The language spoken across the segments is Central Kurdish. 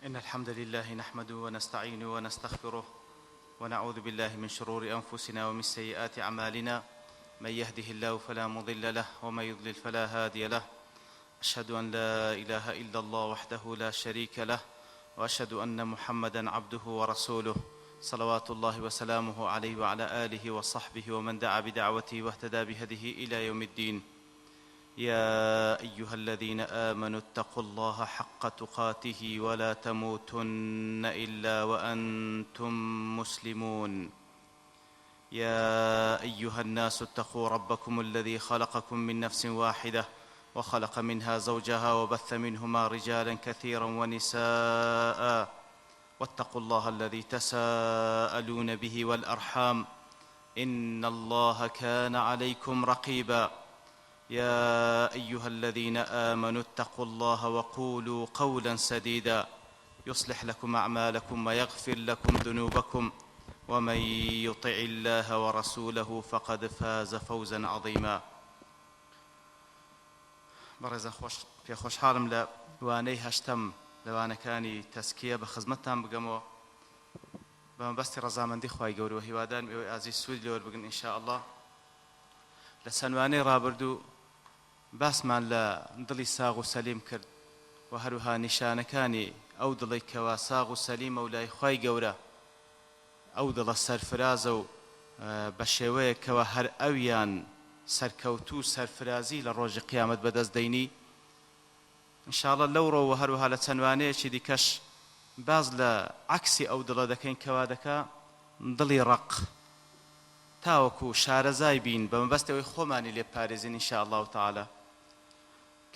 إن الحمد لله نحمده ونستعينه ونستغفره ونعوذ بالله من شرور أنفسنا ومن سيئات أعمالنا من يهده الله فلا مضل له ومن يضلل فلا هادي له أشهد أن لا إله إلا الله وحده لا شريك له وأشهد أن محمدًا عبده ورسوله صلوات الله وسلامه عليه وعلى آله وصحبه ومن دعا بدعوته واهتدى بهديه إلى يوم الدين. يا أيها الذين آمنوا اتقوا الله حق تقاته ولا تموتن إلا وأنتم مسلمون. يا أيها الناس اتقوا ربكم الذي خلقكم من نفس واحدة وخلق منها زوجها وبث منهما رجالا كثيرا ونساء واتقوا الله الذي تساءلون به والأرحام إن الله كان عليكم رقيبا. يا أيها الذين آمنوا اتقوا الله وقولوا قولا سديدا يصلح لكم أعمالكم ويغفر لكم ذنوبكم ومن يطع الله ورسوله فقد فاز فوزا عظيما. بەڕێزان پێخۆشحاڵم لە وانەی هەشتەم لەوانەکانی تەزکیە بە خزمەتتان بگەمەوە بە مەبەستی ڕەزامەندی خوای گەورە و هیوادارم ئێوەی ئازیز سوود لێوە بگن ئینشاءالله. لە چەندوانەی ڕابردوو باسمان لە دڵی ساغ و سەلیم کرد و هەروها نیشانەکانی ئەو دڵی کەوا ساغ و سەلیمە و لای خوای گەورە ئەو دڵە سەرفرازە و بە شێوەیەکەوە هەر ئەویان سەرکەوتوو سەرفرازی لە ڕۆژی قیامەت بەدەست دەینی. ئینشاءڵڵا لەوڕۆ و هەروها لە چەندوانەیەکی دیکەش باز لە عەکسی ئەو دڵە دەکەین کەوا دەکا دڵی ڕەق تاوەکو شارەزای بین بە مەبەستەوەی خۆمانی لێ پارێزین ئینشاءالله تعالی.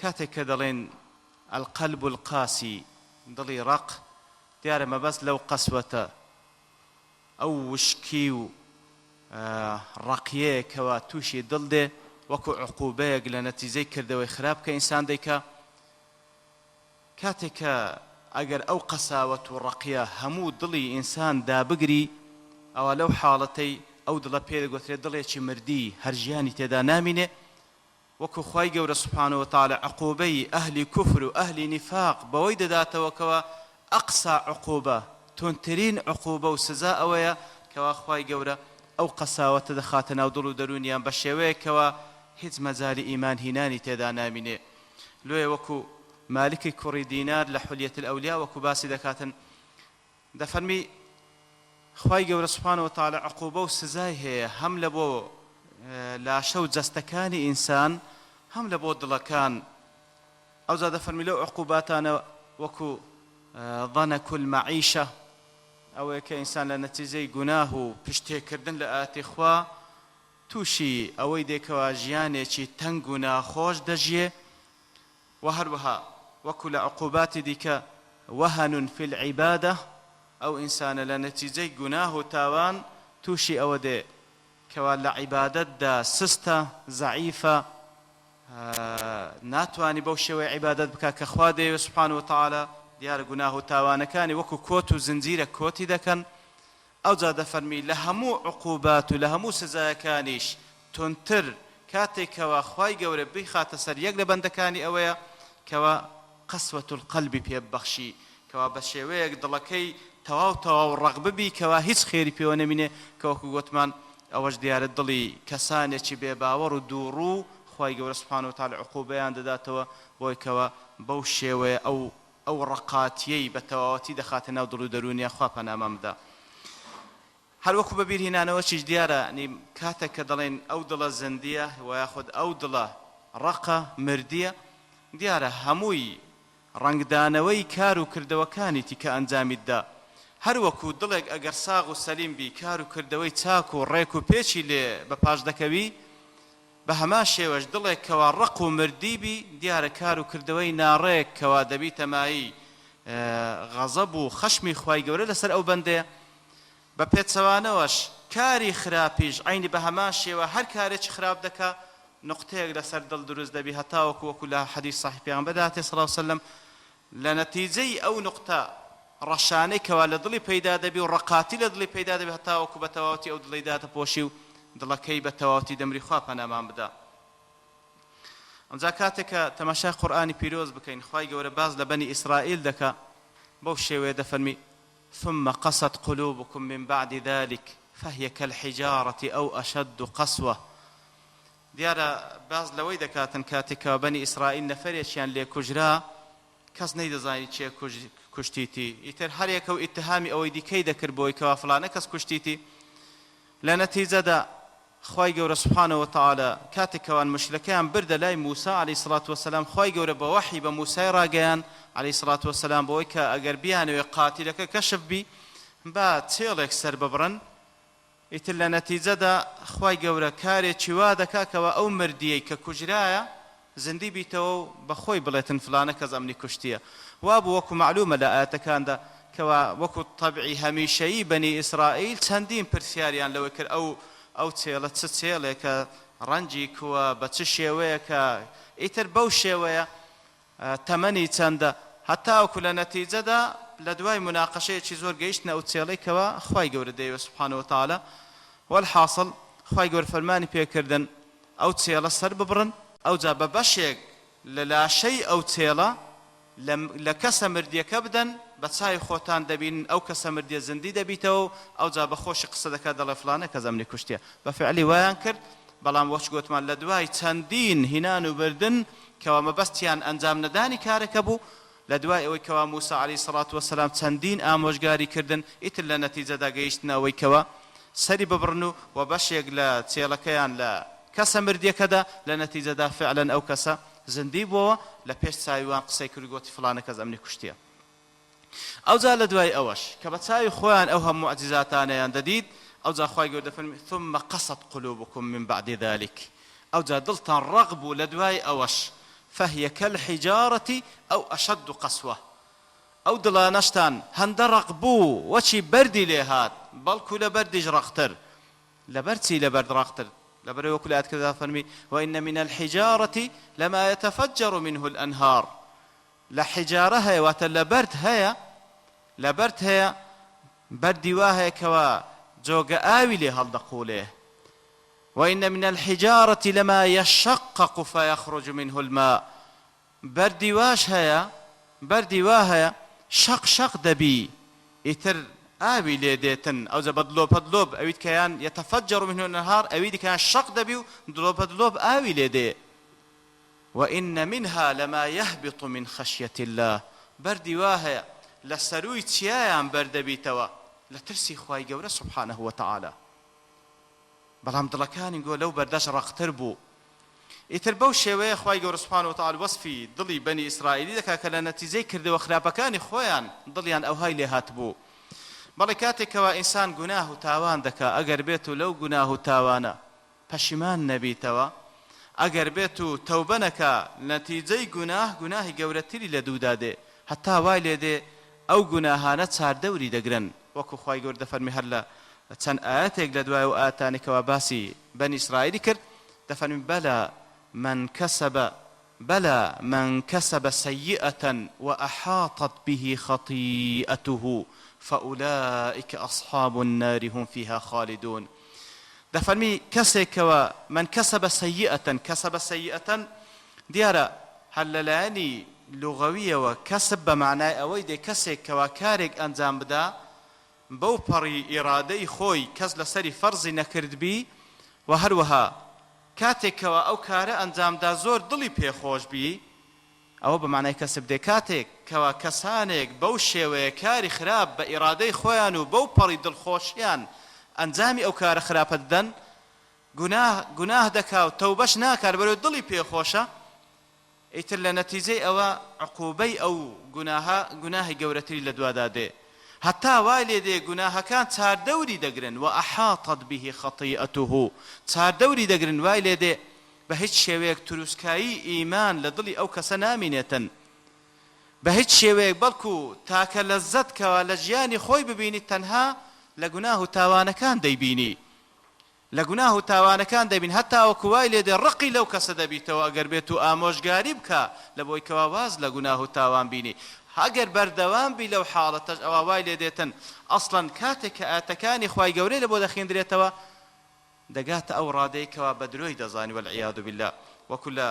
کاتێک کە دەڵێن القەلب القاسی دڵی ڕەق دیارە مەبەست لەو قەسوەتە ئەو وشکی و ڕەقیەیەکەوە تووشی دڵ دێ وەکو عقوبەیەک لە نەتیجەی کردەوەی خراپ کە ئینسان دەیکا. کاتێک کە ئەگەر ئەو قەساوەت و ڕەقیە هەموو دڵی ئینسان دابگری ئەوە لەو حاڵەتەی ئەو دڵە پێدەگوترێت دڵێکی مردی هەر ژیانی تێدا نامینێ. وەکو خوای گەورە سوبحانەهو وتەعالا عقوبەی ئەهلی کوفر و ئەهلی نیفاق بەوەی دەداتەوەکەوە ئەقسا عقوبە تونترین عقوبە و سزا ئەوەیە کەوا خوای گەورە ئەو قەساوەتە دەخاتە ناو دڵ و دەرونیان بە شێوەیەکەوە هیچ مەجالی ئیمان هینانی تێدا نامینێ. لۆیە وەکو مالکی کوڕی دینار لە حولیەت الئەولیا وەکو باسی دەکاتن دەفەرمی خوای گەورە سوبحانەهو وتەعالا عقوبە و سزای هەیە هەم لە بۆ لاشە و جەستەکانی ئینسان هەم لە بۆ دڵەکان. ئەوجا دەفەرمی لەو عقوباتانە وەکو ضەنەک المەعیشە ئەوەیە کە ئینسان لە نەتیجەی گوناه و پشتێکردن لە ئاەتی خوا تووشی ئەوەی دێکەوە ژیانێکی تەنگ و ناخۆش دەژیێ. و هەروەها وەکو لە عقوباتی دیکە وەهەن فی العیبادە ئەو ئینسانە لە نەتیجەی گوناه و تاوان تووشی ئەوە دێ کەوا لە عیبادەتدا سستە زەعیفە ناتوانی بەو شێوەیە عیبادەت بکات کە خوا دەیەوێت سوبحانەهو وتەعالا. دیارە گوناه و تاوانەکانی وەکو کۆت و زنجیرە کۆتی دەکەن. ئەوجا دەفەرمی لە هەموو عقوبات و لە هەموو سزایەکانیش تونتر کاتێکەوە خوای گەورە بیخاتە سەر یەک لە بەندەکانی ئەوەیە کەوا قەسوەت القەلبی پێ ببەخشی کەوا بە شێوەیەک دڵەکەی تەواو تەواو ڕەق ببی کەوا هیچ خێری پێوە نەمینێ کە وەکو گوتمان ئەوەش دیارە دڵی کەسانێکی بێباوەڕ و دووڕوو خوای گەورە سوبحانەهو وتەعالا عقوبەیان دەداتەوە بۆی کەوا بەو شێوەیە ئەو ڕەقاتیەی بە تەواوەتی دەخاتە ناو دڵ و دەرونیە خوا پەنامان بدە. هەر وەکو بەبیرهێنانەوەیش دیارە کاتێک کە دەڵێن ئەو دڵە زەندیە و یاخود ئەو دڵە ڕەقە مردیە دیارە هەمووی ڕەنگدانەوەی کار و کردەوەکانی تیکە ئەنجامیتدا. هەر وەکو دڵێک ئەگەر ساغ و سەلیم بی کار و کردەوەی چاک و ڕێک و پێچی لێ بە پاش دەکەوی بە هەمان شێوەش دڵێک کەوا ڕق و مردی بی دیارە کار و کردەوەی ناڕێک کەوا دەبیتە مایی غەزەب و خەشمی خوای گەورە لەسەر ئەو بەندەیە. بە پێچەوانەوەش کاری خراپیش عینی بە هەمان شێوە هەر کارێکی خراپ دەکا نقطەیەک لەسەر دڵ دروست دەبی هەتا وەکو لە حەدیث صحیح پێغەمبەر دەهاتێ صلی الله علیه وسلم لە نەتیجەی ئەو نقطە ڕەشانەی کەوا لە دڵی پەیدا دەبی و ڕەقاتی لە دڵی پەیدا دەبی هەتا وەکو بە تەواوەتی ئەو دڵی داتە پۆشی و دڵەکەی بە تەواوەتی دەمری خوا پەنامان بدە. ئەمجا کاتێک کە تەماشای قورئانی پیرۆز بکەین خوای گەورە باز لە بەنی ئیسرائیل دەکا بەو شێوەیە دەفەرمی ثم قست قلوبكم من بعد ذلك فهي كالحجارة أو أشد قسوة. دیارە باز لەوەی دەکاتن کاتێکەوە بەنی ئیسرائیل نەفەرێکیان لێ کوژرا کەس نەیدەزانی چێ کوشتیتی، ئیتر هەرێکە و ئیتهامی ئەوەی دیکەی دەکرد بۆی کەوا فڵانە کەس کوشتیتی. لە نەتیجەدا خوای گەورە سوبحانەوە وتعالە کاتێکەوان مشرکەیان بردە لای موسا عەلەیهی سڵات وەسەلام، خوای گەورە بە وەحی بە موسای ڕاگەیان عەلەیهی سڵات وەسەلام بۆی کە ئەگەر بیانەوێ قاتیلەکە کەشف بی با چێڵێک سەر ببڕن. ئیتر لە نەتیجەدا خوای گەورە کارێکی وا دەکاکەوە ئەو مردیەی کە کوژرایە زندی بیتەوە و بەخۆی بڵێتن فلانە کەس ئەمنی کوشتیە. وا بوو وەکو معلومە لە ئاەتەکاندا کەوا وەکو تەبعی هەمیشەیی بەنی ئیسرائیل چەندین پرسیاریان لەوەی کرد ئەو چێڵە چ چێڵێکە، ڕەنجی کووە، بە چ شێوەیە کە ئیتر بەو شێوەیە تەمەنی چەندە، هەتاوەکو لە نەتیجەدا لە دوای مناقەشەیەکی زۆر گەیشتنە ئەو چێڵەیەکەوە خوای گەورە دەیوە سوبحانەهو وتعالە. والحاصل خوای گەورە فەرمانی پێکردن ئەو چێڵە سەر ببڕن، ئەوجا بە بەشێک لە لاشەی ئەو چێڵە لە کەسە مردیەکە بدەن، بە چای خۆتان دەبین ئەو کەسە مردیە زندی دەبیتەوە، ئەوجا بە خۆشی قسە دەکات دەڵێ فلانە کەس ئەمنی کوشتیە. بە فعلی وایان کرد، بەڵام وەچ گوتمان لە دوای چەندین هینان و بردن کەوا مەبەستیان ئەنجام نەدانی کارەکە بوو، لە دوای ئەوەی کەوا موسا عەلەیهی سەڵات وەسەلام چەندین ئامۆژگاری کردن، ئیتر لە نەتیجەدا گەیشتنە ئەوەی کەوا سەری ببڕن و بەشێک لە چێڵەکەیان لە کەسە مردیەکەدا لە نەتیجەدا فعلەن ئەو کەسە زندی بووە، لە پێش چاویوان قسەی کرد گوتی فلانە کەس ئەمنی کوشتیە. ئەوجا لە دوای ئەوەش کە بە چاوی خۆیان ئەو هەموو معجزاتانەیان دەدید، ئەوجا خوای گەورە دەفەرمێ ثم قست قلوبكم من بعد ذلك، ئەوجا دڵتان ڕەق بوو لە دوای ئەوەش، فهي كالحجارة أو أشد قسوة. ئەو دڵانەشتان هەندە ڕەق بوو وەچی بەردی لێ هات، بەڵکو لە بەردیش ڕەقتر. لەبەر چی لە بەرد ڕەقتر؟ لەبەرەوەی وەکو لە ئاەتەکەدا فەرمی وإن من الحجارة لما يتفجر منه الأنهار. لە حیجارە هەیە واتە لە بەرد هەیە، لە بەرد هەیە بەردی وا هەیە کەوا جۆگە ئاوی لێ هەڵدەقوڵێ. وإن من الحجارة لما يشقق فيخرج منه الماء. بەردی واش هەیە، بەردی وا هەیە شەق شەق دەبی، ئیتر ئاوی لێ دێتن، ئەوجا بە دلۆپە دلۆپ ئەویت کەیان يتفجر منه الأنهار، ئەوی دیکەیان شەق دەبی و دلۆپە دلۆپ ئاوی لێ دێ. وإن منها لما يهبط من خشية الله. بەردی وا هەیە لە سەرووی چیایان بەردەبیتەوە لە ترسی خوای گەورە سوبحانەهو وتعالە، بەڵام دڵەکانی گۆ لەو بەردەش ڕەقتر بوو. ئیتر بەو شێوەیە خوای گەورە سوبحانەهو وتعالە وەسفی دڵی بەنی ئیسرائیلی دەکات کە لە نەتیجەی کردەوە خراپەکانی خۆیان دڵیان ئەوهای لێ هات بوو. بەڵێ کاتێکەوە ئینسان گوناه و تاوان دەکا، ئەگەر بێت و لەو گوناه و تاوانە پەشیمان نەبیتەوە، ئەگەر بێت و تەوبە نەکا، نەتیجەی گوناهی گەورەتری لە دوودا دێ، هەتا وای لێ دێ ئەو گوناهانە چاردەوری دەگرن، وەکو خوای گەورە دەفەرمی هەر لە چەند ئاەتێک لە دوای و ئاەتانێکەوە باسی بەنی ئیسرائیلی کرد، دەفەرمی بلى من كسب سيئة وأحاطت به خطيئته فأولئك أصحاب النار هم فيها خالدون. دەفەرمی کەسێکەوە من كسب سيئة دیارە هەر لەلایەنی لوغەویەوە کەسب بە معنای ئەوەی دێ کەسێکەوە کارێک ئەنجام بدا بەو پەڕی ئیرادەی خۆی کەس لەسەری فەرزی نەکردبی، و هەروەها کاتێکەوە ئەو کارە ئەنجامدا زۆر دڵی پێخۆش بی، ئەوە بە معنای کەسب دێ. کاتێکەوە کەسانێک بەو شێوەیە کاری خراپ بە ئیرادەی خۆیان و بەو پەڕی دڵخۆشیان ئەنجامی ئەو کارە خراپە دەدەن، گوناه دەکا و تەوبەش ناکات بەرەو دڵی پێخۆشە، ئیتر لە نەتیجەی ئەوە عقوبەی ئەو گوناهی گەورەتری لە دوادا دێ، هەتا وای لێ دێ گوناهەکان چاردەوری دەگرن و ئەحاطت به خەطیئەته، چاردەوری دەگرن، وای لێ دێ بە هیچ شێوەیەک تروسکایی ئیمان لە دڵی ئەو کەسە نامینێتن، بە هیچ شێوەیەک، بەڵکو تاکە لەزەت کەوا لە ژیانی خۆی ببینی تەنها لە گوناه و تاوانەکان دەیبینی، لە گوناه و تاوانەکان دەبین، هەتا وەکو وای لێ دێ ڕقی لەو کەسە دەبیتەوە ئەگەر بێت و ئامۆژگاری بکە لە بۆی کەوا واز لە گوناه و تاوان بینی. ئەگەر بەردەوام بی لەو حاڵەتەش ئەوە وای لێ دێتن ئەسڵەن کاتێک کە ئاەتەکانی خوای گەورەی لە بۆ دەخێندرێتەوە دەگاتە ئەو ڕادەی کەوا بە درۆی دەزانی والعیاذ بالله. وەکو لە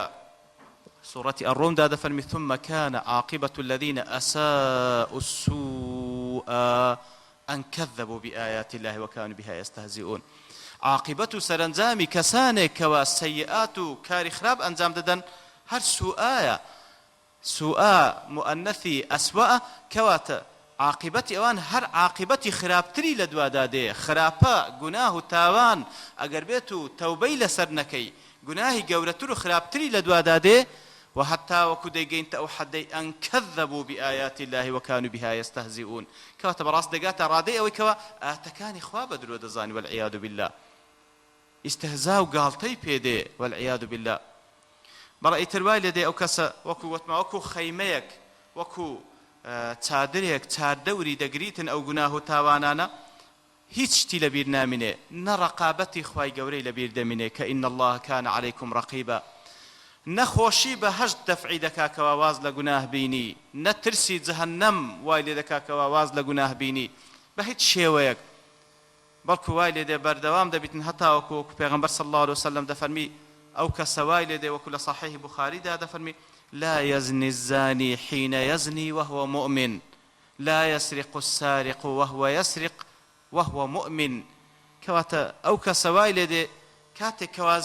سورة الروم دادا فرمي ثم كان عاقبة الذين أساءوا السوء أن كذبوا بآيات الله وكانوا بها يستهزئون. عاقبة سرنجامي كسانك والسيئات كاري خراب أنجام ددن هر سوء مؤنثي أسوأ كوات عاقبەتی ئەوان هەر عاقبەتی خراپتری لە دوادا دێ خراپە گوناه و تاوان ئەگەر بێت و تەوبەی لەسەر نەکەی گوناهی گەورەتر و خراپتری لە دوادا دێ و هەتا وەکو دەیگەینتە ئەو حەدەی ئەن کەذەبوا بئایاتی الله وەکانوا بها یستهزئون کەواتە بەڕاست دەگاتە ڕادەی ئەوەی کەوا ئاتەکانی خوا بە درۆ دەزانی والعیاذ بالله ئیستهزا و گاڵتەی پێدێ والعیاذ بالله بەڵام ئیتر وای لێ دێ ئەو کەسە وەکو وەتما وەکو خەیمەیەک وەکو چادرێک چاردەوری دەگریتن ئەو گوناه و تاوانانە هیچ شتی لەبیر نامینێ نە ڕەقابەتی خوای گەورەی لەبیر دەمینێ کە ئین الله کان عەلەیکم ڕەقیبا نەخۆشی بە هەشت دەفعی دەکا کەوا واز لە گوناه بینی نەترسی جەهەنەم وای لێ دەکا کەوا واز لە گوناه بینی بە هیچ شێوەیەک بەڵکو وای لێ دێ بەردەوام دەبیتن هەتا وەکو پێغەمبەر صلی الله علیه وسلم دەفەرمی ئەو کەسە وای لێ دێ وەکو لە صحیح بوخاریدا دەفەرمی لا يزني الزاني حين يزني وهو مؤمن لا يسرق السارق وهو يسرق وهو مؤمن كواتا أو كسواي لدي كاتي كوا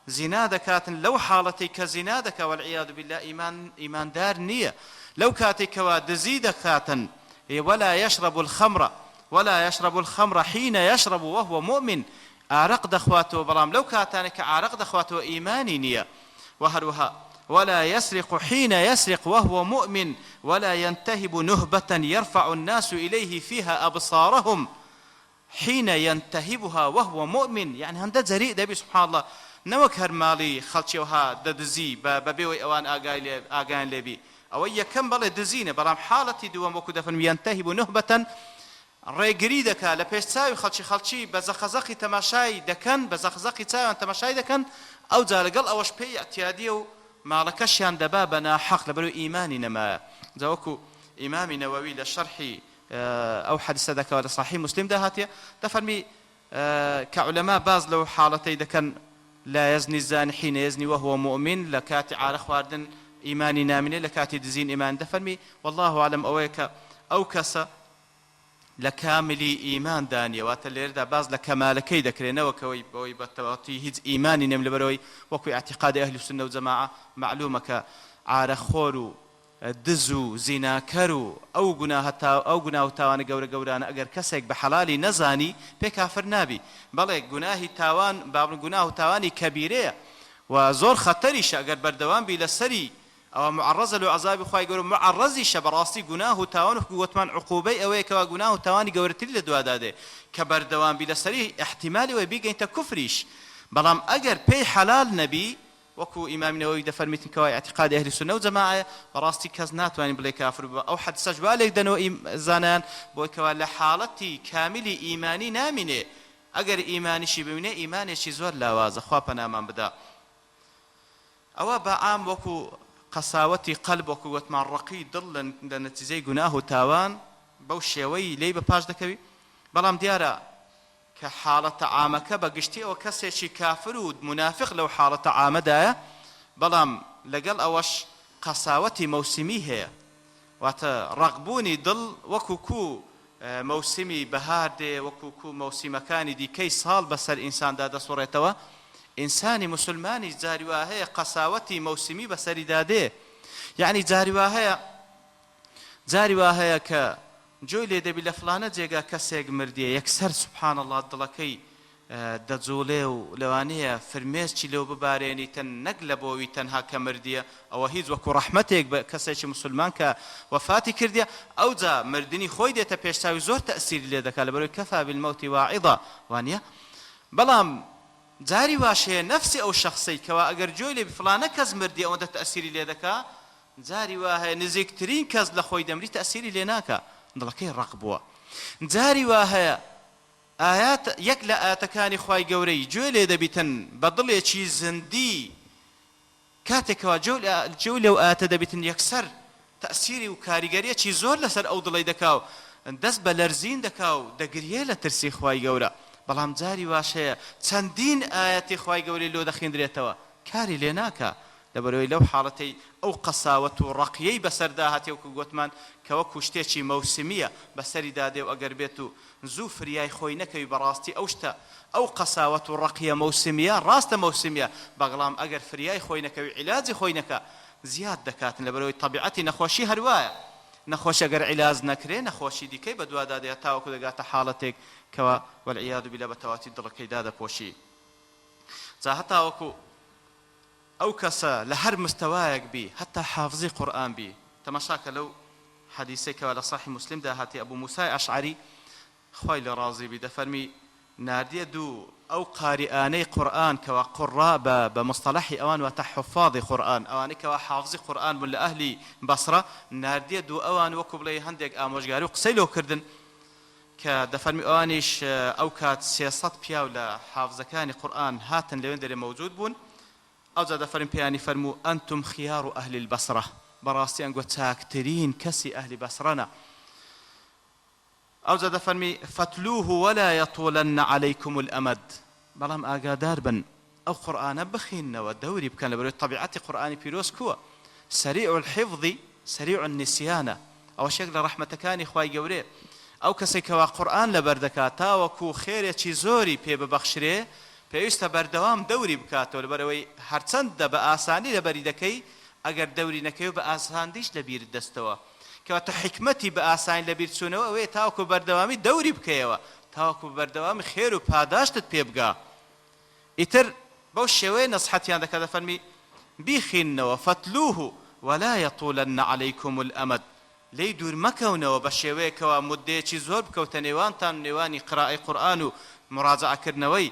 زنا دكاتن لو حالتي كزنا دكا والعياذ بالله إيمان دار نية لو كاتي كوا دزي دكاتن ولا يشرب الخمر حين يشرب وهو مؤمن عرق دخواته برام لو كاتانك عرق دخواته إيماني نية وهروها ولا يسرق حين يسرق وهو مؤمن ولا ينتهب نهبة يرفع الناس إليه فيها أبصارهم حين ينتهبها وهو مؤمن يعني هنده زريء دبي سبحان الله نوك هرمالي خلشوها ددزي ببيوي أوان آقان لبي أو يكم بل دزينه بلام حالتي دوام وكو دفن ينتهب نهبة ڕێگری دەکا لە پێش چاوی خەڵکی بە زەخەزەقی تەماشای دەکەن بە زەخەزەقی چاویان تەماشای دەکەن ئەو جا لەگەڵ ئەوەش پێی ئەتیادیە و ماڵەکەشیان دەبا بە ناحەق لەبەرەوەی ئیمانی نەمایە جا وەکو ئیمامی نەوەوی لە شەرحی ئەو حەدیسە دەکەوە لە صحیح مسلمدا هاتیە دەفەرمی کە عولەما باز لەو حاڵەتەی دەکەن لا يزني الزاني حين يزني وهو مؤمن لە کاتی عارە خواردن ئیمانی نامینێ لە کاتی دزین ئیمان دەفەرمی والله عالم ئەوەیە کە ئەو کەسە لە کاملی ئیمان دانیە واتە لێرەدا باز لە کەمالەکەی دەکرێنەوە کەوەی بەوەی بەتەواتی هیچ ئیمانی نەم لەبەرەوەی وەکوی ئاعتیقادی ئەهلی سونە و جەماعە معلومە کە عارەخۆر و دز و زیناکەر و ئەو گوناه و تاوانە گەورە گەورانە ئەگەر کەسێک بە حەلالی نەزانی پێ کافر نابی بەڵێ گوناهی تاوان گوناه و تاوانی کەبیرەیە و زۆر خەتەریشە ئەگەر بەردەوام بی لەسەری ئەوە معرضە لە عەزابی خوای گەورە معرضیشە بەڕاستی گوناه و تاوان و گوتمان عقوبەی ئەوەیە کەوا گوناه و تاوانی گەورەتری لە دوادا دێ کە بەردەوام بی لەسەری احتیمالی وە بیگەینتە کوفریش بەڵام ئەگەر پێی حەلال نەبی وەکو ئیمامی نەوەوی دەفەرمیتن کەوای ئاعتیقادی ئەهلی سونە و جەماعە بەڕاستی کەس ناتوانین بڵێ کافر بووە ئەو حەدیسەش بالێک دەنەوە زانایان بۆی کەوا لە حاڵەتی کاملی ئیمانی نامینێ ئەگەر ئیمانیشی ببینێ ئیمانێکی زۆر لاوازە خوا پەنامان بدا ئەوە بەعام وەکو قساوەتی قەلب وەکو وتمان ڕەقی دڵ لە نەتیجەی گوناه و تاوان بەو شێوەی لێی بەپاش دەکەوی بەڵام دیارە کە حاڵەتە عامەکە بەگشتی ئەوە کەسێکی کافر و منافق لەو حاڵەتە عامەدایە بەڵام لەگەڵ ئەوەش قساوەتی مەوسیمی هەیە واتە ڕەقبوونی دڵ وەکو کو مەوسیمی بەهار دێ وەکو کو مەوسیمەکانی دیکەی ساڵ بەسەر ئینساندا دەسوڕێتەوە ئینسانی مسلمانی جاری وا هەیە قەساوەتی مەوسیمی بەسەریدا دێ یعنی جاری وا هەیە کە جۆی لێ دەبی لە فلانە جێگا کەسێک مردیە یەکسەر سوبحان الله دڵەکەی دەجوڵێ و لەوانەیە فرمێسکی لەو ببارێنیتن نەک لە بۆوی تەنها کە مردیە ئەوە هیچ وەکو ڕەحمەتێک بە کەسێکی مسلمان کە وەفاتی کردیە ئەوجا مردنی خۆی دێتە پێشتاوی زۆر تەئسیری لێ دەکات لەبەرەوەی کەفا بالمەوتی واعیظە وانییە بەڵام جاری واشەیە نەفسی ئەو شەخصەی کەوا ئەگەر جۆی لێ فلانە کەس مردی ئەوەندە تەئسیری لێ دەکا جاری وا هەیە نزیکترین کەس لە خۆی دەمری تەئسیری لێ ناکا دڵەکەی ڕق بووە جاری وا هەیە ئايات یەک لە ئاەتەکانی خوای گەورەی گوێ لێ دەبیتن بە دڵێکی زندی کاتێکەوە جۆ لەو ئاەتە دەبیتن یەکسەر تەئسیری و کاریگەریەکی زۆر لەسەر ئەو دڵی دەکا و دەست بە لەرزین دەکا و دەگریێ لە ترسی خوای گەورە بەڵام جاری واشەیە چەندین ئاەتی خوای گەورەی لۆ دەخوێندرێتەوە کاری لێ ناکا لەبەرەوەی لەو حاڵەتەی ئەو قەساوەت و ڕەقیەی بەسەردا هاتێ وەکو گوتمان کە وەکو شتێکی مەوسمیە بەسەری دادێ و ئەگەر بێت و زوو فریای خۆی نەکەوی بەڕاستی ئەو شتە ئەو قەساوەت و ڕەقیە مەوسمیە ڕاستە مەوسمیە بەڵام ئەگەر فریای خۆی نەکەوی عیلاجی خۆی نەکە زیاد دەکاتن لەبەرەوەی طەبیعەتی نەخۆشی هەروایە نەخۆش ئەگەر عیلاج نەکرێ نەخۆشی دیکەی بەدووادا دێت تاوەکو دەگاتە حاڵەتێک کەوە وەالعیاذ بالله بەتەواتی دڵەکەیدا دەپۆشی جا هەتا وەکو ئەو کەسە لە هەر مستەوایەک بی هەتا حافظی قورئان بی تەماشاکە لەو حەدیثێکەوە لە صحیح مسلمدا هاتی ئەبوو موسای ئەشعەری خوای لە ڕازی بی دەفەرمی ناردیە دوو ئەو قاریئانەی قورئان کەوا قوڕا بە مصطلحی ئەوان واتە حفاظی قورئان ئەوانەی کەوا حافظی قورئان بوون لە ئەهلی بەسرە ناردیە دوو ئەوان وەکو بڵێ هەندێک ئامۆژگاری و قسەی لەو کردن کە دەفەرمی ئەوانیش ئەو کات 300 پیاو لە حافزەکانی قورئان هاتن لەوێن دەرێ مەوجود بوون ئەوجا دەفەرمی پێیانی فەرموو ئەنتم خیار ئەهلی البەسرە بەڕاستی ئەنگۆ چاکترین کەسی ئەهلی بەسرەنە ئەوجا دەفەرمی فەتلوه ولا يطولن عليكم الأمد بەڵام ئاگادار بن ئەو قورئانە بخینەوە دەوری بکەن لەبەرەوەی طەبیعەتی قورئانی پیرۆز کووە سەریع الحفظ سەریع النسیانە ئەوە شێک لە ڕەحمەتەکانی خوای گەورەیە ئەو کەسێک کەوا قورئان لەبەر دەکات تاوەکو خێرێکی زۆری پێ ببەخشرێ پێویستە بەردەوام دەوری بکاتەوە لەبەرەوەی هەرچەندە بە ئاسانی لەبەری دەکەی ئەگەر دەوری نەکەی و بە ئاساندیش لەبیر دەستەوە کەواتە حکمەتی بە ئاسانی لەبیر چوونەوە ئەوەیە تاوەکو بەردەوامی دەوری بکەیەوە تاوەکو بەردەوامی خێر و پاداشتت پێ بگا ئیتر بەو شێوەیە نەسحەتیان دەکات دەفەرمی بیخینەوە فەتلوه ولا يطولن عليكم الأمد لێی دوور مەکەونەوە بە شێوەیەکەوە مدەیەکی زۆر بکەوتە نێوانتان و نێوانی قراءەی قورئان و مراجعەکردنەوەی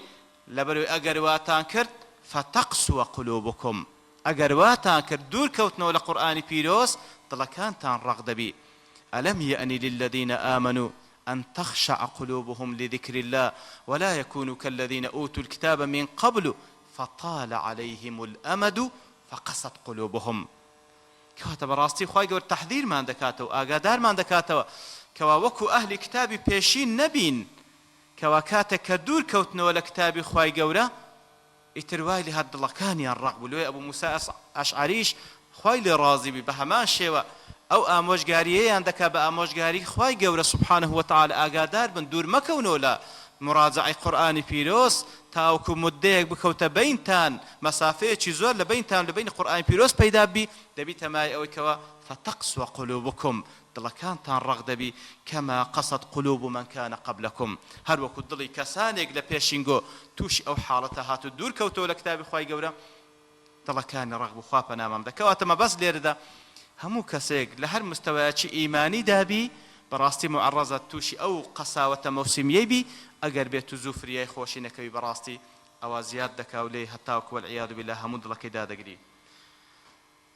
لەبەرەوەی ئەگەر واتان کرد فتقسو قلوبكم ئەگەر واتان کرد دوور کەوتنەوە لە قورئانی پیرۆز دڵەکانتان ڕەق دەبی ئەلەم یەئنی للذین آمنوا أن تخشع قلوبهم لذكر الله ولا يكونوا كالذين أوتوا الكتاب من قبل فطال عليهم الأمد فقست قلوبهم کەواتە بەڕاستی خوای گەورە تەحذیرمان دەکاتەوە ئاگادارمان دەکاتەوە کەوا وەکو ئەهلی کتابی پێشین نەبین کەوا کاتێک کە دوور کەوتنەوە لە کتابی خوای گەورە ئیتر وای لە هەر دڵەکانیان ڕەق بوو لێ ئەبوو موسا ئەشعەریش خوای لێ ڕازی بی بە هەمان شێوە ئەو ئامۆژگاریەیان دەکا بە ئامۆژگاری خوای گەورە سوبحانه وتعالى ئاگادار بن دوور مەکەونەوە لە مراجعەی قورئانی پیرۆز تاوەکو مدەیەک بکەوتە بەینتان مەسافەیەکی زۆر لە بەینتان لە بەینی قورئانی پیرۆز پەیدا بی دەبیتە مای ئەوەی کەوە فتقسو قلوبكم دڵەکانتان ڕەق دەبی کەما قەسەت قلوب من كان قبلكم هەر وەکو دڵی کەسانێک لە پێشینگۆ تووشی ئەو حاڵەتە هات و دوور کەوتەوە لە کتابی خوای گەورە دڵەکانی ڕەق بوو خوا پەنامام دا کەواتە مەبەست لێرەدا هەموو کەسێک لە هەر مستەوایەکی ئیمانی دابی بەڕاستی معڕەزە تووشی ئەو قەساوەتە مەوسمیەی بی ئەگەر بێت و زوو فریای خۆشی نەکەوی بەڕاستی ئەوە زیاد دەکا و لێ هەتاوەکو وەالعیاذ بالله هەموو دڵەکەی دادەگری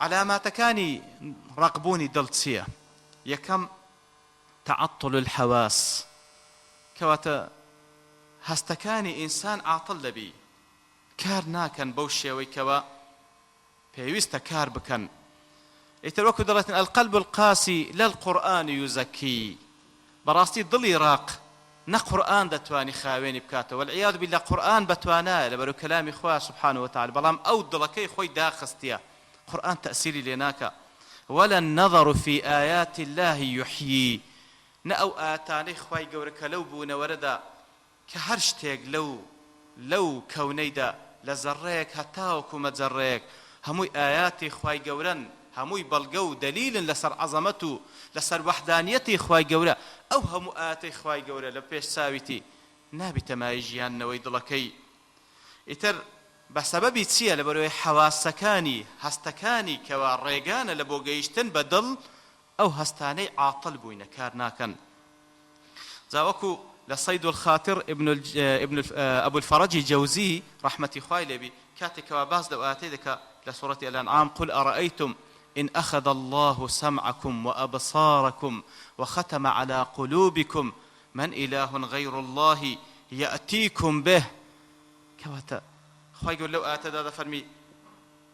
علاماتەکانی ڕەقبوونی دڵ چییە؟ یەکەم تعطل الحواس کەواتە هەستەکانی ئینسان عاتڵ دەبی کار ناکەن بەو شێوەی کەوە پێویستە کار بکەن ئیتر وەکو دەڵێتن القلب القاسي لا القرآن يزكي بەڕاستی دڵی ڕاق نە قورئان دەتوانی خاوێنی بکاتەوە والعیاذ بالله قورئان بەتوانایە لەبەرەوەی کەلامی خوا سبحانه وتعالى بەڵام ئەو دڵەکەی خۆی داخستیە قورئان تەأسیری لێ ناکە ولا النظر في آيات الله يحيي نە ئەو ئاەتانەی خوای گەورە کە لەو بوونەوەرەدا کە هەر شتێک لەو کەونەیدا لە زەڕەیەک هەتاوەکو مەجەڕەیەک هەمووی ئاياتی خوای گەورەن هەمووی بەڵگە و دەلیلن لەسەر عەزەمەت و لەسەر وەحدانیەتی خوای گەورە ئەو هەموو ئاەتەی خوای گەورە لە پێش چاویتی نابیتە مای ژیاننەوەی دڵەکەی ئیتر بە سەبەبی چییە لەبەرەوەی حەواسەکانی هەستەکانی کەوا ڕێگانە لە بۆ گەیشتن بە دڵ ئەو هەستانەی عاتڵ بووینە کار ناکەن جاوەکو لە صەید الخاطر ئەبو الفەرەج جەوزی ڕەحمەتی خوای لێبی کاتێکەوە باس لەو ئاەتەی دەکا لە سوورەتی الأنعام قل أرأيتم إن أخذ الله سمعكم وأبصاركم وختم على قلوبكم من إله غير الله يأتيكم به كواتا خوای گەورە لەو ئاەتەدا دەفەرمی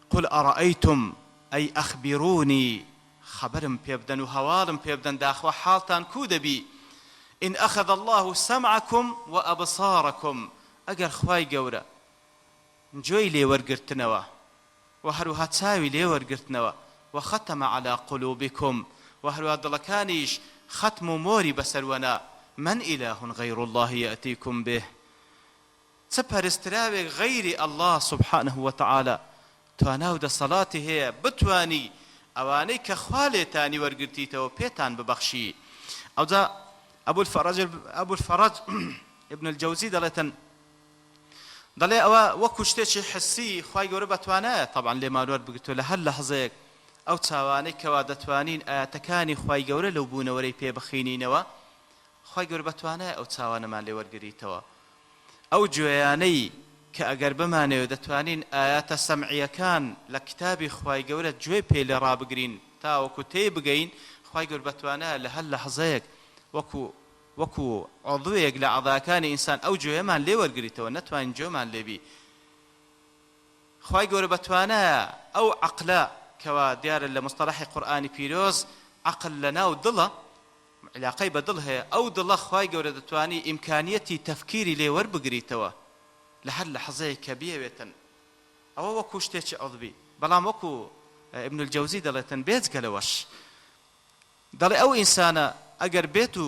قل أرأيتم أي أخبروني خبرم پێ بدەن و هەواڵم پێ بدەن داخوا حاڵتان کو دەبی إن أخذ الله سمعكم وأبصاركم ئەگەر خوای گەورە گوێی لێوەرگرتنەوە وهروها تساوي لێوەرگرتنەوە وختم على قلوبكم وهروها دڵەکانیش ختم و مۆری بەسەروەنا من إله غير الله يأتيكم به چه پەرستراوێک غەیری الله سبحانه وتعالى توانا و دەسەڵاتی هەیە بتوانی ئەوانەی کە خوا لێتانی وەرگرتیتەوە پێتان ببەخشی ئەوجا ئەبو الفەرەج ابن الجوزی دەڵێ ئەوە وەکو شتێکی حسی خوای گەورە بەتوانایە طبعا لێمانوەر بگرتووە لە هەر لەحظەیەک ئەو چاوانەی کەوا دەتوانین ئاەتەکانی خوای گەورە لەو بوونەوەرەی پێ بخینینەوە خوای گەورە بەتوانایە ئەو چاوانەمان لێ وەرگریتەوە ئەو گوێیانەی کە ئەگەر بمانەوە دەتوانین ئاەتە سەمعیەکان لە کتابی خوای گەورە گوێ پێ لێ ڕابگرین تاوەکو تێ بگەین خوای گەورە بەتوانایە لە هەر لەحظەیەک وەکو عضوەیەک لە عەضاکانی ئینسان ئەو گوێیەمان لێ وەرگریتەوە نەتوانین گوێمان لێبی خوای گەورە بەتوانایە ئەو عەقلە کەوا دیارە لە مستەلەحی قورئانی پیرۆز عەقل لەناو دڵە علاقەی بە دڵ هەیە ئەو دڵە خوای گەورە دەتوانی ئیمکانیەتی تەفکیری لێ وەربگریتەوە لە هەر لەحظەیەک کە بیەوێتن ئەوە وەکو شتێکی عەضوی بەڵام وەکو ابن الجوزی دەڵێتن بێجگە لەوەش دەڵێ ئەو ئینسانە ئەگەر بێت و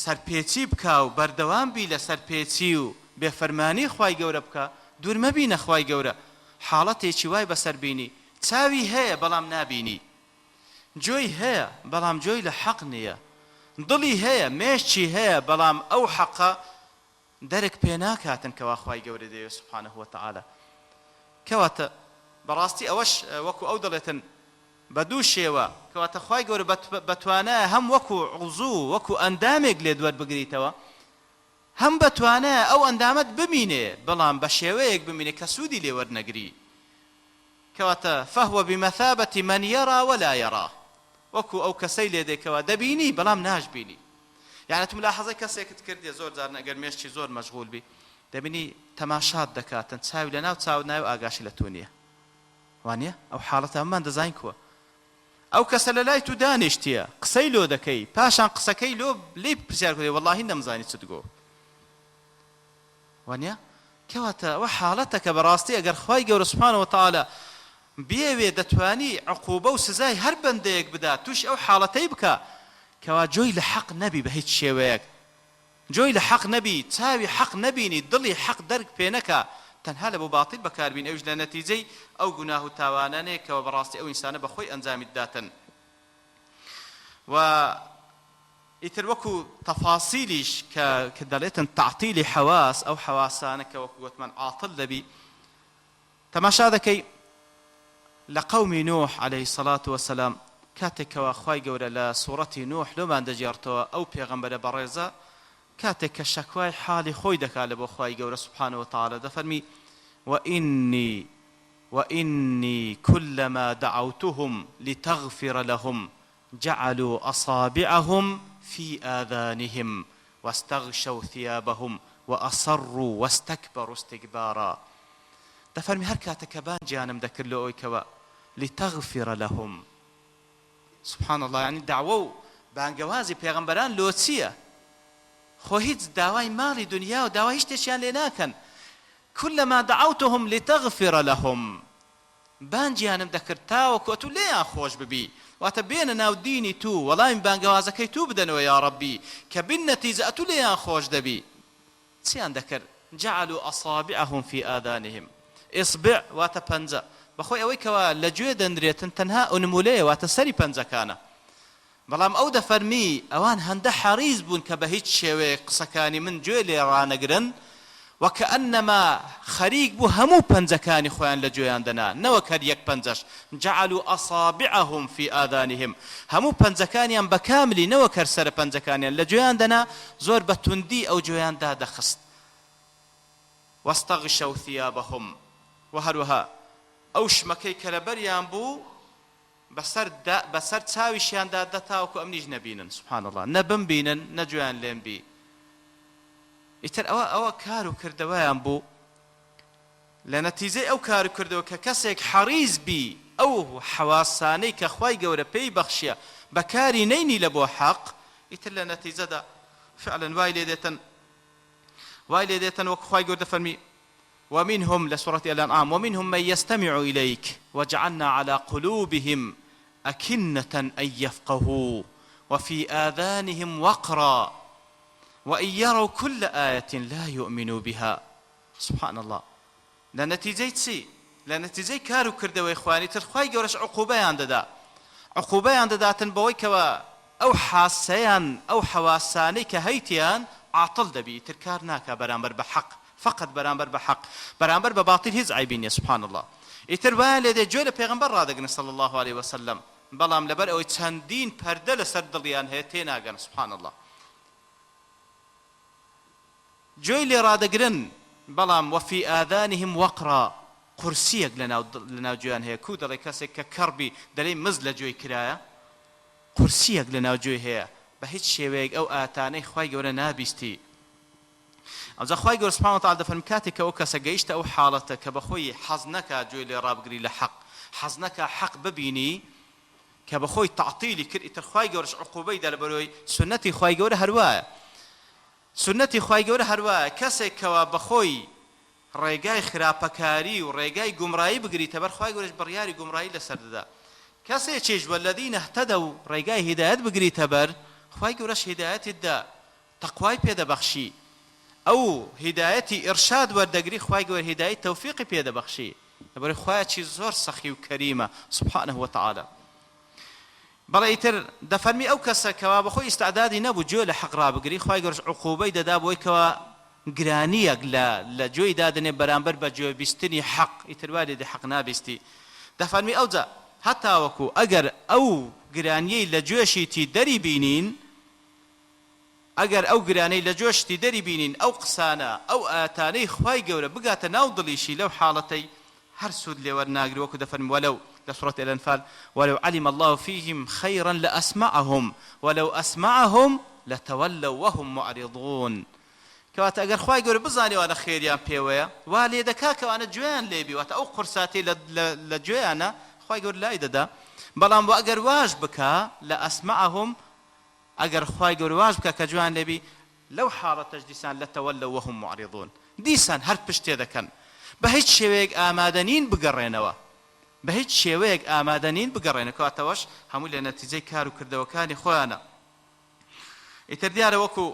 سەرپێچی بکا و بەردەوام بی لە سەرپێچی و بێفەرمانی خوای گەورە بکە دوور مەبینە خوای گەورە حاڵەتێکی وای بەسەر بینی چاوی هەیە بەڵام نابینی جۆی هەیە بەڵام جۆی لە حەق نییە دڵی هەیە مێشتی هەیە بەڵام ئەو حەقە دەرک پێ ناکاتن کەوا خوای گەورە دەیە سبحانه وتعالى کەواتە بەڕاستی ئەوەش وەکو ئەو دەڵێتن بە دوو شێوە کەواتە خوای گەورە بەتوانایە هەم وەکو عوزوو وەکو ئەندامێک لێ دووەربگریتەوە هەم بەتوانایە ئەو ئەندامت بمینێ بەڵام بە شێوەیەک بمینێ کە سوودی لێ وەرنەگری کەواتە فەهوە بمەثابەتی من یەرا وەلا یەرا وەکو ئەو کەسەی لێ دێکەوە دەبینی بەڵام ناشبینی یعنی تو ملاحظەی کەسێکت کردێ زۆر جار ئەگەر مێشتی زۆر مەشغوڵ بی دەبینی تەماشات دەکاتن چاوی لەناو چاو ناوی ئاگاشی لە تۆ نییە وانییە ئەو حاڵەتە ئەممان دەزانین کووە ئەو کەسە لە لای تو دانیشتیە قسەی لۆ دەکەی پاشان قسەکەی لۆ لێ پرسیار کردی وەڵڵاهی نەمزانی چت گۆ وانییە کەواتە ئەوە حاڵەتە کە بەڕاستی ئەگەر خوای گەورە سوبحانەهو وتەعالە بێوێ دەتوانی عقوبە و سزای هەر بەندەیەک بدات توش ئەو حاڵەتەی بکە کەوا جۆی لە حەق نەبی بە هیچ شێوەیەک جۆی لە حەق نەبی چاوی حەق نەبینی دڵی حەق دەرک پێ نەکا تەنها لە بۆ باتیل بەکاربین ئەوش لە نەتیجەی ئەو گوناه و تاوانانەیە کەوە بەڕاستی ئەو ئینسانە بەخۆی ئەنجامی داتن و ئیتر وەکو تەفاسیلیش کە دەڵێتن تەعتیلی حەواس ئەو حەواسانە کە وەکو گوتمان عاتڵ دەبی تەماشا دەکەی لە قەومی نوح عليه الصلاة والسلام کاتێکەوە خوای گەورە لە سوورەتی نوح لۆمان دەجێڕتەوە ئەو پێغەمبەرە بەڕێزە کاتێک کە شەکوای حاڵی خۆی دەکات لە بۆ خوای گەورە سبحانه وتعالى دەفەرمی وإني كلما دعوتهم لتغفر لهم جعلوا أصابعهم في آذانهم واستغشوا ثيابهم وأصروا واستكبروا استكبارا دەفەرمی هەر کاتێک کە بانگیانم دەکرد لە ئەوەی کەوە لتغفر لهم سبحان الله يعني دعوة و بانگەوازی پێغەمبەران لۆ چییە خۆ هیچ داوای ماڵی دنیا و داوای هیچ شتێکیان لێ ناکەن كلما دعوتهم لتغفر لهم بانگیانم دەکرد تاوەکو تو لێیان خۆش ببی واتە بێنە ناو دینی تو وەڵامی بانگەوازەکەی تو بدەنەوە یا ڕەبی کە بالنەتیجە تو لێیان خۆش دەبی چیان دەکرد جعلوا أصابعهم في آذانهم إصبع واتە پەنجە بەخۆی ئەوەی کەوا لە گوێ دەنرێتن تەنها ئونمولەیە واتە سەری پەنجەکانە بەڵام ئەو دەفەرمی ئەوان هەندە حەریز بوون کە بە هیچ شێوەیە قسەکانی من گوێ لێ ڕانەگرن وەکەئەنەما خەریک بوو هەموو پەنجەکانی خۆیان لە گوێیان دەنا نەوەک هەر یەک پەنجەش جعلوا أصابعهم في آذانهم هەموو پەنجەکانیان بەکاملی نەوەک هەر سەرە پەنجەکانیان لە گوێیان دەنا زۆر بە توندی ئەو گوێیان دادەخست واستغشوا ثيابهم وهروها ئەو شمەکەی کە لەبەریان بوو بەسەر چاویشیاندا دەتاوەکو ئەمنیش نەبینن سبحان الله نەبمبینن نەگوێیان لێم بی ئیتر ئەوە کار و کردەوەیان بوو لە نەتیجەی ئەو کار و کردەوە کە کەسێک حەریز بی ئەو حەواسانەی کە خوای گەورە پێی بەخشیە بەکاری نەینی لە بۆ حەق ئیتر لە نەتیجەدا فعلا وای لێ دێتن وەکو خوای گەورە دەفەرمی ومنهم لسورة الأنعام ومنهم من يستمع إليك وجعلنا على قلوبهم أكنة أن يفقهوا وفي آذانهم وقرا وإن يروا كل آية لا يؤمنوا بها. سبحان الله. لنتيجة چی؟ لنتيجة كارو كردوا إخواني ترخواي جورش عقوبيان ددا. عقوبيان دداتن بوي كوا أو حاسيان أو حواساني كهيتيان عاطل دبي تركار ناكا برامبر بحق فقط برامبر بحق برامبر بباطل هز عيبين. سبحان الله. إتربان لدي جول پیغمبر رادقنا صلى الله عليه وسلم بلام لبر أو چندين پرده لسر دليان هيتين آگن. سبحان الله. جويل رادقرن بلام وفي آذانهم وقرا قرسيك لنا جوان هي كود الله كاسك ككربي دليل مزل جوي كرايا قرسيك لنا جوي هي بهيت شيويك أو آتاني خواي جورا نابستي أو خواي جورا سبحانه وتعالى دفن كاتك أو كاسجيشت أو حالتك بخوي حزنك جويل رابقري لحق حزنك حق ببيني كبخوي تعطيلي كر خواي جورا عقوبي دل بروي سنتي خواي جورا هروايا سنتي خواي جورا هروايا كاسك كوا بخوي ڕێگای خراپەکاری و ڕێگای گومڕایی بگریتە بەر خوای گەورەش بڕیاری گومڕایی لەسەر دەدا. کەسێکیش وەلەدینە اهتەدەو و ڕێگای هیدایەت بگریتە بەر خوای گەورەش هیدایەتت دا تەقوای پێدەبەخشی ئەو هیدایەتی ئیرشاد وەردەگری خوای گەورە هیدایەت تەوفیقی پێدەبەخشی لەبەرەوەی خوایەکی زۆر سەخی و کەریمە سبحانه وتعالى. بەڵێ ئیتر دەفەرمی ئەو کەسە کەوا بەخۆی ئیستعدادی نەبوو گوێ لە حەق ڕابگری خوای گەورەش عقوبەی دەدا بۆی کەوا گرانیەک لە جۆی دادنێ بەرامبەر بە گوێ بیستنی حەق ئیتر وا لێدی حەق نابیستی. دەفەرمی ئەوجا هەتاوەکو ئەگەر ئەو گرانیەی لە گوێشیتی دەری بینین ئەگەر ئەو گرانەی لە گوێشتی دەری بینین ئەو قسانە ئەو ئاتانەی خوای گەورە بگاتە ناو دڵیشی لەو حاڵەتەی هەر سوود لێوەرناگری وەکو دەفەرمی وەلەو لە سورة الأنفال ولو علم الله فيهم خيرا لأسمعهم ولو أسمعهم لتولوا وهم معرضون. کەواتە ئەگەر خوای گەورە بزانێ وانە خێریان پێوەیە وا لێ دەکا کەوانە گوێیان لێبی واتە ئەو قورساتی لە گوێیانە خوای گەورە لای دەدا. بەڵام بۆ ئەگەر واژ بکا لە ئەسمعهم ئەگەر خوای گەورە واژ بکا کە گوێیان لێبی لەو حاڵەتەش دیسان لەتەوەلەو وەهم معرضون دیسان هەر پشتێ دەکەن بە هیچ شێوەیەک ئامادەنین بگەڕێنەوە بە هیچ شێوەیەک ئامادەنین بگەڕێنە کەواتەوەش هەمووی لە نەتیجەی کار و کردەوەکانی خۆیانە. ئیتر دیارە وەکو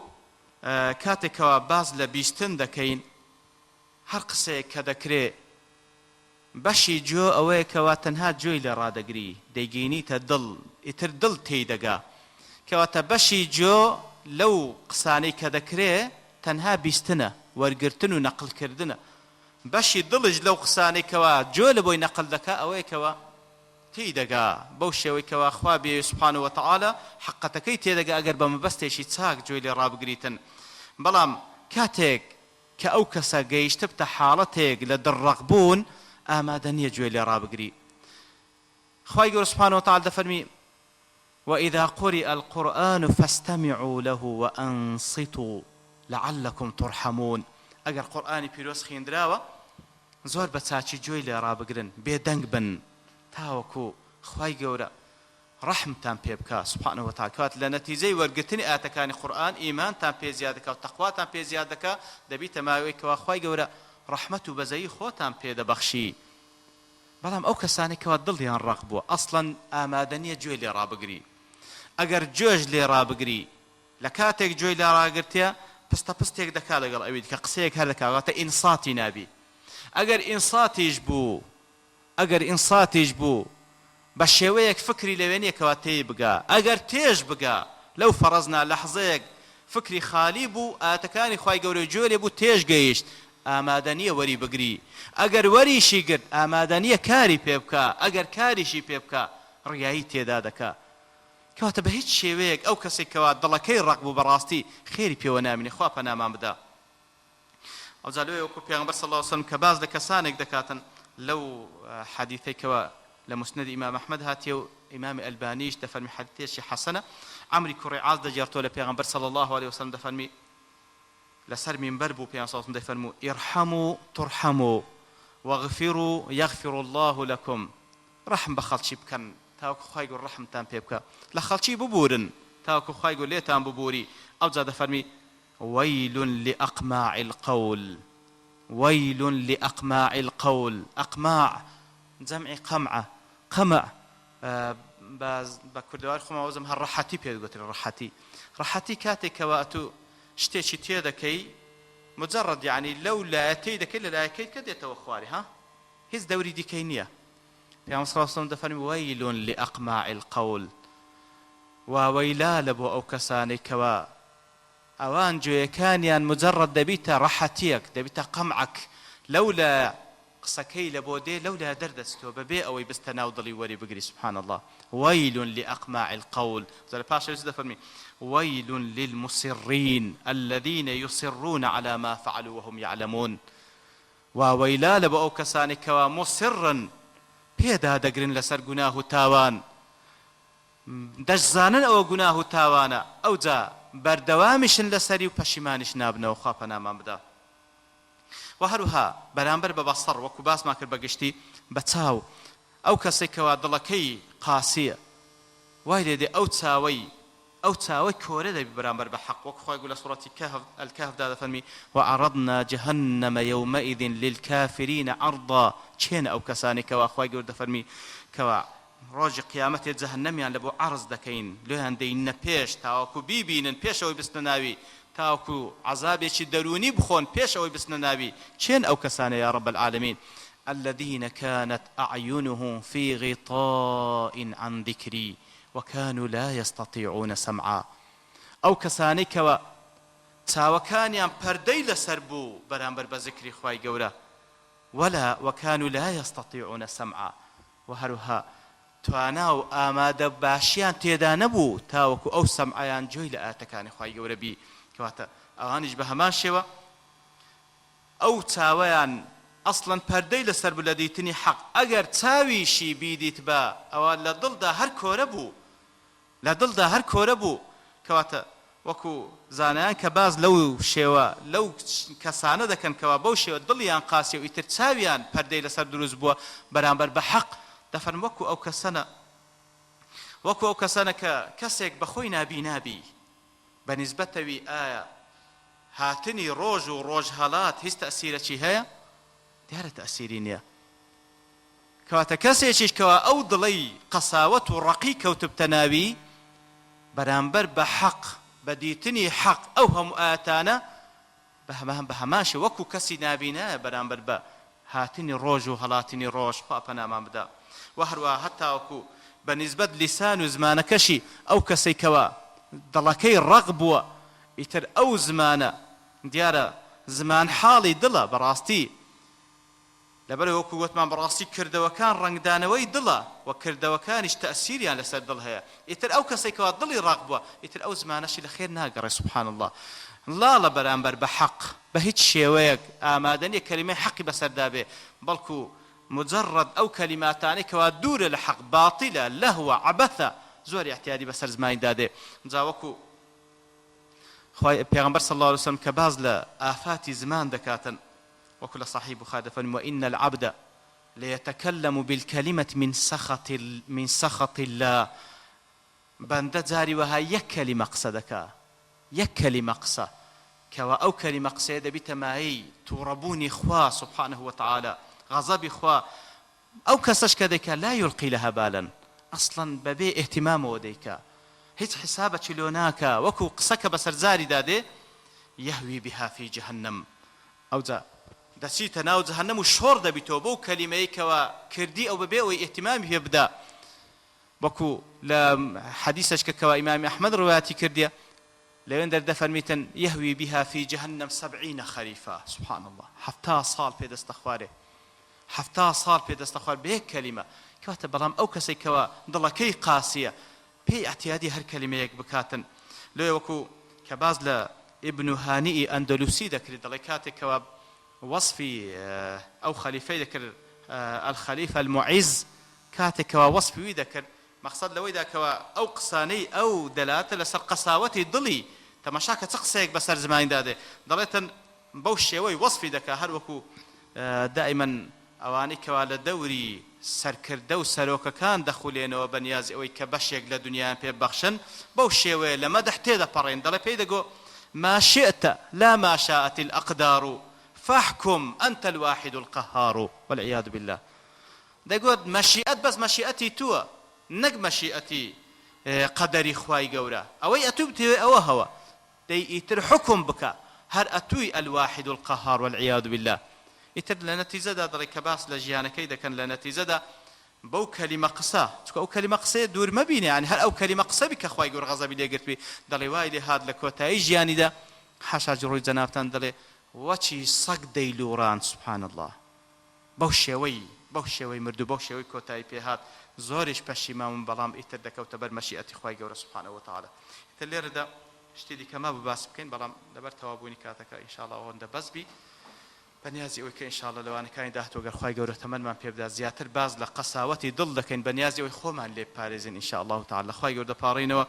کاتێکەوە باز لە بیستن دەکەین هەر قسەیەک کە دەکرێ بەشی جۆ ئەوەیە کەوا تەنها جۆی لە ڕادەگری دەیگەینیتە دڵ ئیتر دڵ تێیدەگا کەواتە بەشی جۆ لەو قسانەی کە دەکرێ تەنها بیستنە وەرگرتن و نەقلکردنە بەشی دڵش لەو قسانەی کەوا جۆ لە بۆی نەقل دەکا ئەوەیە کەوا تێیدەگا بەو شێوەی کەوا خوا بێ سوبحانه وتعالى حقەتەکەی تێدەگا ئەگەر بە مەبەستێکی چاک جۆی لێ ڕابگریتن. بەڵام کاتێک کە ئەو کەسە گەیشتە بتە حاڵەتێک لە دڕەقبوون ئامادە نییە جوێ لێ ڕابگری. خوای گەورە سوبحانه وتعالى دەفەرمی وإذا قرئ القرآن فاستمعوا له وأنصتوا لعلكم ترحمون. ئەگەر قورئانی پیرۆز خوێندراوە زۆر بە چاچی جوێی لێ ڕابگرن بێدەنگ بن تاوەکو خوای گەورە ڕەحمتان پێ بکە سوبحانه وتعالى کات لە نەتیجەی وەرگرتنی ئاەتەکانی قورئان ئیمانتان پێ زیاد دەکا و تەقواتان پێ زیاد دەکا دەبیتە ماوەیە کەوا خوای گەورە ڕەحمەت و بەزەیی خۆتان پێ دەبەخشی. بەڵام ئەو کەسانی کەوا دڵیان ڕق بووە ئەسڵەن ئامادە نییە گوێی لێ ڕابگری. ئەگەر گوێش لێ ڕابگری لە کاتێک گوێی لێ ڕاگرتە پستە پستێک دەکا لەگەڵ ئەوەی کە قسەیەک هەر دەکا واتە ئینساتی نابی. ئەگەر ئینساتیش بوو بە شێوەیەک فکری لەوێنیە کەوا تێی بگا ئەگەر تێژ بگا لەو فەرەزنا لەحزەیەک فکری خالی بوو ئاتەکانی خوای گەورە گوێ لێ بوو تێژ گەیشت ئامادە نییە وەری بگری. ئەگەر وەریشی گرت ئامادە نییە کاری پێ بکە ئەگەر کاریشی پێ بکە ڕیایی تێدا دەکا. کەواتە بە هیچ شێوەیەک ئەو کەسێک کەوا دڵەکەی ڕق بوو بەڕاستی خێری پێوە نامێنێ خوا پەنامان بدا. ئەوجا لەوێ وەکو پێغەمبەر صلی الله علیه وسلم کە باز لە کەسانێک دەکاتن لەو حەدیثەیەکەوە لە مسند ئیمام ئەحمەد هاتیە و ئیمامی ئەلبانیش دەفەرمی حەدیثێکی حەسەنە عەمری کوڕی عاز دەجێڕتۆ لە پێغەمبەر صلی الله علیه وسلم دەفەرمی لەسەر مینبەر بوو پێغەمبەر صلی الله علیه وسلم دەفەرموو ئیرحەموا تورحەموا واغفروا یغفر الله لكم. ڕەحم بە خەڵکی بکەن تاوەکو خوای گەورە ڕەحمتان پێ بکە لە خەڵکی ببورن تاوەکو خوای گەورە لێتان ببووری. ئەوجا دەفەرمی وەیل لأقماع القول ويل لأقماع القول. أقماع جمع قمعة. قمع بكردوار خما وزم هالرحتي بيقول الرحتي. رحتي كاتك واتو شتيشي تيدكي مجرد يعني لولا تيدك إلا لا يكيد كده توخواري ها هز دوري دي كينية في عمر صلى الله عليه وسلم دفن ويل لأقماع القول وويلا لبو أو كساني كوا أوان جو يكانيان مجرد دبيتا رحتيك دبيتا قمعك لولا قسكي لبودي لولا دردستو ببي أو يبستناوضلي وري بقري سبحان الله. ويل لأقماع القول زي باشا يسدى فرمي ويل للمصرين الذين يصرون على ما فعلوا وهم يعلمون. وويلا لبو أو كساني كوا مصرا بيدا دقرن لسر قناه تاوان دجزانا أو قناه تاوانا أو جا بردوامش لسري وبشمانش نابنا وخافنا ما بدا. وهروها برامبر ببصر وكو باس ما کرد بگشتی بتاو او کسی که دلکی قاسیه وایلی دی او تاوی کوره دی برامبر بحق وكو خواه يقول سورة الكهف دادا فرمي وعرضنا جهنم يومئذ للكافرين عرضا چين او كساني كوا خواه يقول دفرمي كوا روج قيامت جهنميان لبو عرض دكين لوهان دين پیش تاوكو بيبينن پیش او بستناوي تاوكو عذابي دروني بخون بيش أو بسننابي چين أو كسانة يا رب العالمين الذين كانت أعينهم في غطاء عن ذكري وكانوا لا يستطيعون سمعا. أو كسانة كوا تاوكان يام پردي لسربو برامبر بذكري خواي قورا ولا وكانوا لا يستطيعون سمعا. وهروها تواناو آماد باشيان تيدا نبو تاوكو أو سمعيان جوي لآتكان خواي قورا بي كواتا أغانيش بهمان شوا أو تاويان أصلا پردي لسر بلديتني حق أجر تاوي شي بيديت با أو لدل دا هر كوربو لدل دا هر كوربو كواتا وكو زانيان كباز لو شوا لو كسانه دكن كوا بو شوا دليان قاسي ويتر تاويان پردي لسر دروز بوا برامبر بحق دفن وكو أو كسانه كسيك بخوي نابي بنسبتوي آية هاتني روج وروج هالات هيس تأثيرة شي هيا ديارة تأثيرين يا كواتا كسيشيش كوا أو ضلي قساوة رقيقة وتبتناوي برامبر بحق بديتني حق أو هم آتانا بهماشي وكو كسي نابينا برامبر با هاتني روج وهلاتني روج خواپنا ما بدا. وهروا حتى وكو بنسبة لسان وزمانكشي أو كسي كوا دڵەکەی ڕق بووە ئیتر ئەو زمانە دیارە زمان حاڵی دڵە بەڕاستی لەبەرەوە وەکو گوتمان بەڕاستی کردەوەکان ڕەنگدانەوەی دڵە و کردەوەکانیش تەئسیریان لەسەر دڵ هەیە ئیتر ئەو کەسێکەوە دڵی ڕق بووە ئیتر ئەو زمانەشی لە خێر ناگەڕێ سوبحان الله. لاڵە بەرامبەر بە حەق بە هیچ شێوەیەک ئامادە نییە کەلیمەی حەقی بەسەردا بێ بەڵکو مجرد ئەو کەلیماتانەی کەوا دوورە لە حەق باتیلە لەهوە عەبەثە زۆر احتیادی بەسەر زمانی دادێ. جا وەکو پێغەمبەر صلی الله عليه وسلم کە باز لە ئافاتی زمان دەکاتن وەکو لە صحیح بوخاری دەفەرمێ وإن العبد ليتكلم بالكلمة من سخط الله بەندە جاری وەها یەک کەلیمە قسە دەکا یەک کەلیمە قسە کەوا ئەو کەلیمە قسەیە دەبیتە مایەی تووڕەبوونی خوا سبحانه وتعالى غەزەبی خوا. ئەو کەسەش کە دەیکا لا يلقي لها بالا أصلا ببي اهتمام وديكا هيت حسابك لوناكا وكو قسك بسر زاري دادي يهوي بها في جهنم أو ذا دسيت ناو جهنم وشور دبيتو بو كلميك وكردي أو ببي أو اهتمام يبدأ وكو لا حديثك كوا إمام أحمد رواتي كرديا لين در دفرميتن يهوي بها في جهنم 70 خريفا سبحان الله 7 صال في دستخواره 7 صال في دستخوار بهيك كلمة كواتا بلام أو كسي كوا دڵەکەی قاسية بي اعتيادي هر كلمة بكاتن لو وكو كباز لابن هانئي أندلسي ذكر دڵەکاتێک كوا وصفي أو خليفي ذكر الخليفة المعز كاتێک كوا وصفي ذكر مقصد لوي ذا كوا أو قساني أو دلالة لسر قساوتي ضلي تماشاك تقسيك بسر زمان داده ضليتن بوشي وي وصفي ذكا هر وكو دائما أواني كوا لدوري سەرکردە و سەرۆکەکان دەخولێنەوە بەنیازی ئەوەی کە بەشێک لە دنیایان پێ بەخشن بەو شێوەیە لە مەدەح تێدەپەڕێن دەڵێ پێی دەگۆ ما شئت لا ما شاءت الأقدار فاحكم أنت الواحد القهار والعياذ بالله. دەگوت مەشیئەت بەس مەشیئەتی تووە نەک مەشیئەتی قەدەری خوای گەورە. ئەوەی ئەتوو بتوێ ئەوە هەوە دەی ئیتر حکم بکە هەر ئەتووی الواحد القهار والعياذ بالله. ئیتر لە نەتیجەدا دەڵێ کە باس لە ژیانەکەی دەکەن لە نەتیجەدا بەو کەلیمە قسە چکە ئەو کەلیمە قسەیە دوور مەبینێ یعنی هەر ئەو کەلیمە قسە بی کە خوای گەورە غەزەبی لێگرتوی دەڵێ وای لێ هات لە کۆتایی ژیانیدا حاشا ڕووی جەنابتان دەڵێ وەچی سەگ دەیلوڕان سبحان الله بەو شێوەی مردو بەو شێوەی کۆتایی پێهات زۆریش پەشیمانم بەڵام ئیتر دەکەوتە بەر مەشیئەتی خوای گەورە سبحانه وتعالى. ئیتر لێرەدا شتی دیکەما بباس بکەین بەڵام لەبەر تەوابوونی کاتەکە ئینشاءالله ئەوەندە بەس بی بەنیازی ئەوەی کە ئینشاءالله لەوانەکانی داهاتوە گەر خوای گەورە تەمەنمان پێ بدات زیاتر باز لە قەساوەتی دڵ دەکەین بەنیازی ئەوەی خۆمان لێ بپارێزین ئینشاءالله تعالی خوای گەورە دەپاڕێنەوە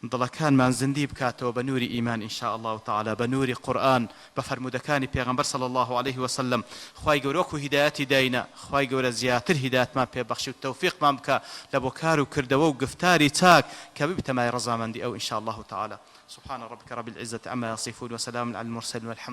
دڵەکانمان زندی بکاتەوە بە نووری ئیمان ئینشاءالله تعالی بە نووری قورئان بە فەرمودەکانی پێغەمبەر صلی الله عليه وسلم. خوای گەورە وەکو هیدایەتی داینە خوای گەورە زیاتر هیدایەتمان پێبەخشی و تەوفیقمان بکە لە بۆ کار و کردەوە و گفتاری چاک کە ببتە مای ڕەزامەندی ئەو ئینشاءالله تعالی. سبحان ربك رب العزة عما يصفون وسلام على المرسلين والحمد